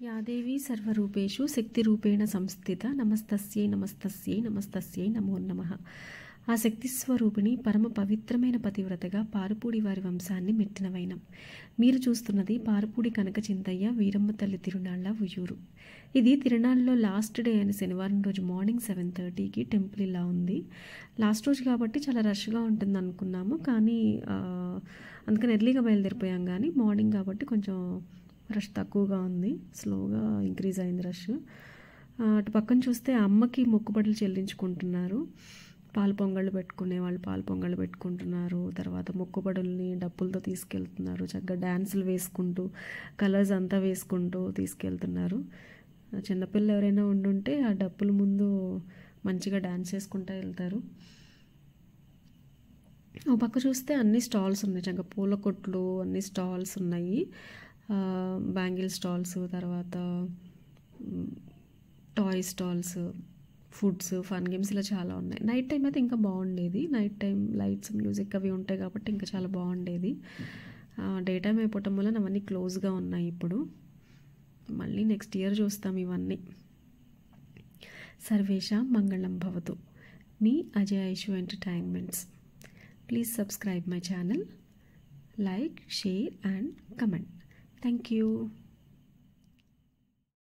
या देवी सर्वरूपेषु शक्तिरूपेण संस्थिता नमस्तस्यै नमस्तस्यै नमस्तस्यै नमो नमः। ఆ శక్తి స్వరూపిణి పరమ పవిత్రమైన పతివ్రతగా పారుపూడి వారి వంశాన్ని మెట్టిన వైనం. మీరు చూస్తున్నది పారుపూడి కనక చింతయ్య వీరమ్మ తల్లి తిరునాళ్ళ ఉయ్యూరు. ఇది తిరునాళ్ళలో లాస్ట్ డే అయిన శనివారం రోజు మార్నింగ్ 7:30కి టెంపుల్ ఇలా ఉంది. లాస్ట్ రోజు కాబట్టి చాలా రష్గా ఉంటుంది అనుకున్నాము, కానీ అందుకని ఎర్లీగా బయలుదేరిపోయాం. కానీ మార్నింగ్ కాబట్టి కొంచెం రష్ తక్కువగా ఉంది, స్లోగా ఇంక్రీజ్ అయింది రష్. అటు పక్కన చూస్తే అమ్మకి మొక్కుబడులు చెల్లించుకుంటున్నారు. పాలు పొంగళ్ళు పెట్టుకునే వాళ్ళు పాలు పొంగళ్ళు పెట్టుకుంటున్నారు. తర్వాత మొక్కుబడుల్ని డప్పులతో తీసుకెళ్తున్నారు. చక్కగా డ్యాన్సులు వేసుకుంటూ కలర్స్ అంతా వేసుకుంటూ తీసుకెళ్తున్నారు. చిన్నపిల్ల ఎవరైనా ఉండుంటే ఆ డప్పుల ముందు మంచిగా డ్యాన్స్ చేసుకుంటూ వెళ్తారు. ఒక పక్క చూస్తే అన్ని స్టాల్స్ ఉన్నాయి, చక్కగా పూల కొట్లు అన్ని స్టాల్స్ ఉన్నాయి. బ్యాంగిల్ స్టాల్స్, తర్వాత toy stalls, foods, fun games ఇలా చాలా ఉన్నాయి. నైట్ టైం అయితే ఇంకా బాగుండేది. నైట్ టైం లైట్స్, మ్యూజిక్ అవి ఉంటాయి కాబట్టి ఇంకా చాలా బాగుండేది. డే టైం అయిపోవటం వల్ల అవన్నీ క్లోజ్గా ఉన్నాయి. ఇప్పుడు మళ్ళీ నెక్స్ట్ ఇయర్ చూస్తాం ఇవన్నీ. సర్వేషాం మంగళం భవతు. మీ Ajay Aishu entertainments. Please subscribe my channel, like, share and comment. Thank you.